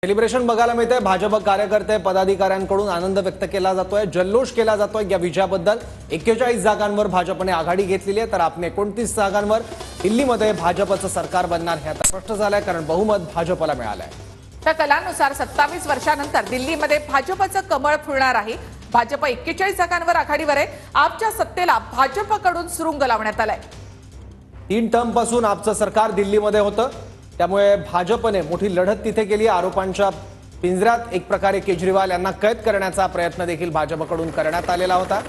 Celebration बघायला मिळते। भाजप कार्यकर्ते पदाधिकाऱ्यांकडून आनंद व्यक्त केला जातोय, जल्लोष केला जातोय या विजयाबद्दल। 41 जागांवर भाजपने आघाडी घेतलेली आहे, तर आपने 29 जागांवर दिल्लीमध्ये भाजपचं सरकार बनणार हे आता स्पष्ट झालंय, कारण बहुमत भाजपला मिळालंय। त्या कलानुसार 27 वर्षांनंतर दिल्लीमध्ये भाजपचं कमळ फुलणार आहे। भाजप 41 जागांवर आघाडीवर आहे। आपच्या सत्तेला भाजपकडून सुरुंग लावण्यात आलाय। 3 टर्म पासून आपचं सरकार दिल्लीमध्ये होतं, त्यामुळे भाजपने मोठी लढत तिथे केली। आरोपांच्या पिंजऱ्यात एक प्रकारे केजरीवाल यांना कैद करण्याचा प्रयत्न देखील भाजपकडून करण्यात आलेला होता।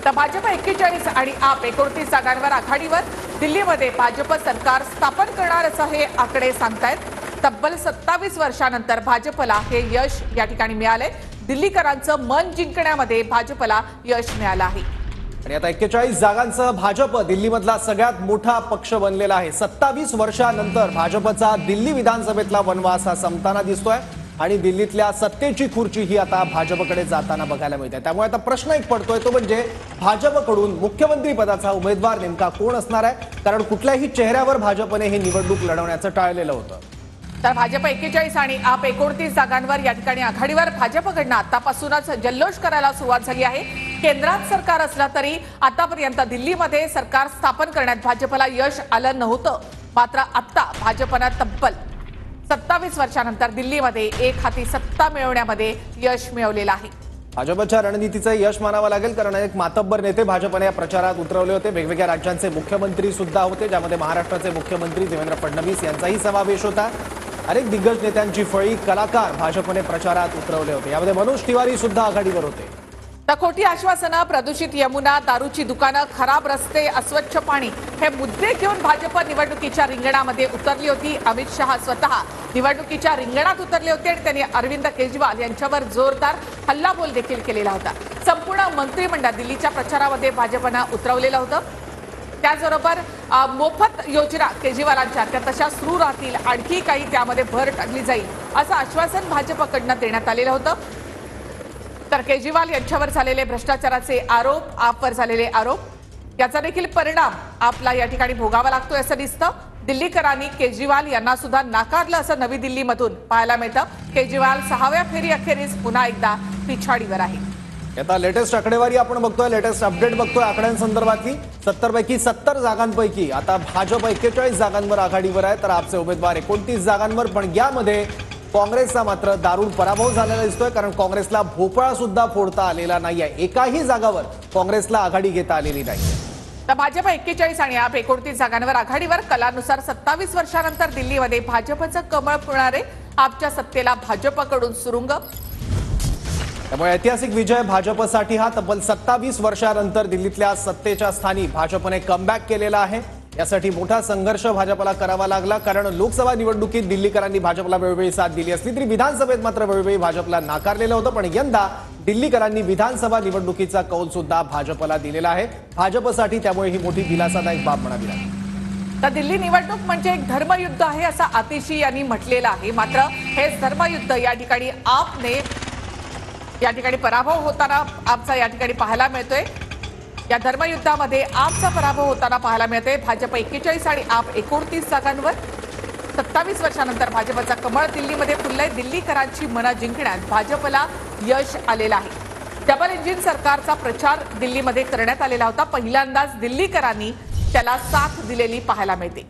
तर भाजप 41 आणि आप 29 जागांवर आघाडीवर दिल्लीमध्ये भाजप सरकार स्थापन करणार असं हे आकडे सांगतायत। तब्बल 27 वर्षांनंतर भाजपला हे यश या ठिकाणी मिळालंय। दिल्लीकरांचं मन जिंकण्यामध्ये भाजपला यश मिळालं आहे। आणि आता 41 जागांसह भाजप दिल्लीमधला सगळ्यात मोठा पक्ष बनलेला आहे। 27 वर्षांनंतर भाजपचा दिल्ली विधानसभेतला वनवास हा संपताना दिसतोय आणि दिल्लीतल्या सत्तेची खुर्ची ही आता भाजपकडे जाताना बघायला मिळते। त्यामुळे आता प्रश्न एक पडतोय, तो म्हणजे भाजपकडून मुख्यमंत्री पदाचा उमेदवार नेमका कोण असणार आहे, कारण कुठल्याही चेहऱ्यावर भाजपने हे निवडणूक लढवण्याचं टाळलेलं होतं। तर भाजप 41 आणि आप 29 जागांवर या ठिकाणी आघाडीवर भाजपकडनं आतापासूनच जल्लोष करायला सुरुवात झाली आहे। केंद्रात सरकार असला तरी आतापर्यंत दिल्लीमध्ये सरकार स्थापन करण्यात भाजपला यश आलं नव्हतं, मात्र आता भाजपनं तब्बल 27 वर्षांनंतर दिल्लीमध्ये एक हाती सत्ता मिळवण्यामध्ये यश मिळवलेलं आहे। भाजपच्या रणनीतीचं यश मानावं लागेल, कारण अनेक मातब्बर नेते भाजपने या प्रचारात उतरवले होते। वेगवेगळ्या राज्यांचे मुख्यमंत्री सुद्धा होते, ज्यामध्ये महाराष्ट्राचे मुख्यमंत्री देवेंद्र फडणवीस यांचाही समावेश होता। अनेक दिग्गज नेत्यांची फळी कलाकार भाजपने प्रचारात उतरवले होते। यामध्ये मनोज तिवारी सुद्धा आघाडीवर होते। तर खोटी आश्वासनं, प्रदूषित यमुना, दारूची दुकानं, खराब रस्ते, अस्वच्छ पाणी हे मुद्दे घेऊन भाजप निवडणुकीच्या रिंगणामध्ये उतरली होती। अमित शहा स्वतः निवडणुकीच्या रिंगणात उतरले होते आणि त्यांनी अरविंद केजरीवाल यांच्यावर जोरदार हल्लाबोल देखील केलेला होता। संपूर्ण मंत्रिमंडळ दिल्लीच्या प्रचारामध्ये भाजपनं उतरवलेलं होतं। त्याचबरोबर मोफत योजना केजरीवालांच्या त्या तशा सुरू राहतील, आणखी काही त्यामध्ये भर टाकली जाईल असं आश्वासन भाजपकडनं देण्यात आलेलं होतं। तर केजरीवाल यांच्यावर झालेले भ्रष्टाचाराचे आरोप, आपवर झालेले आरोप याचा देखील परिणाम आपला या ठिकाणी भोगावा लागतोय असं दिसतं। दिल्लीकरांनी केजरीवाल यांना सुद्धा नाकारलं असं नवी दिल्लीमधून पाहायला मिळतं। केजरीवाल 6व्या फेरी अखेरीस पुन्हा एकदा पिछाडीवर आहे। आता लेटेस्ट आकडेवारी आपण बघतोय, लेटेस्ट अपडेट बघतोय आकड्यांसंदर्भातली। 70 पैकी 70 जागांपैकी आता भाजप 41 जागांवर आघाडीवर आहे, तर आपचे उमेदवार 29 जागांवर। पण यामध्ये काँग्रेसचा मात्र दारुण पराभव झालेला दिसतोय, कारण काँग्रेसला भोपळा सुद्धा फोडता आलेला नाहीये। एकाही जागावर काँग्रेसला आघाडी घेता आलेली नाही। तर भाजप 41 आणि आप 29 जागांवर आघाडीवर। कलानुसार 27 वर्षांनंतर दिल्लीमध्ये भाजपचं कमळ फुलणार आहे। आपच्या सत्तेला भाजपकडून सुरुंग। त्यामुळे ऐतिहासिक विजय भाजपसाठी हा। तब्बल 27 वर्षांनंतर दिल्लीतल्या सत्तेच्या स्थानी भाजपने कमबॅक केलेला आहे। यासाठी मोठा संघर्ष भाजपला करावा लागला, कारण लोकसभा निवडणुकीत दिल्लीकरांनी भाजपला वेळोवेळी साथ दिली असली तरी विधानसभेत मात्र वेळोवेळी भाजपला नाकारलेलं होतं। पण यंदा दिल्लीकरांनी विधानसभा निवडणुकीचा कौल सुद्धा भाजपला दिलेला आहे। भाजपसाठी त्यामुळे ही मोठी दिलासादायक बाब म्हणावी लागेल। तर दिल्ली निवडणूक म्हणजे एक धर्मयुद्ध आहे असं आतिशी यांनी म्हटलेलं आहे, मात्र हे धर्मयुद्ध या ठिकाणी आपने या ठिकाणी पराभव होताना आपचा या ठिकाणी पाहायला मिळतोय। या धर्मयुद्धामध्ये आपचा पराभव होताना पाहायला मिळतोय। भाजप 41 आणि आप 29 जागांवर। 27 वर्षांनंतर भाजपचा कमळ दिल्लीमध्ये फुललंय। दिल्लीकरांची मनं जिंकण्यात भाजपला यश आलेलं आहे। डबल इंजिन सरकारचा प्रचार दिल्लीमध्ये करण्यात आलेला होता। पहिल्यांदाच दिल्लीकरांनी त्याला साथ दिलेली पाहायला मिळते।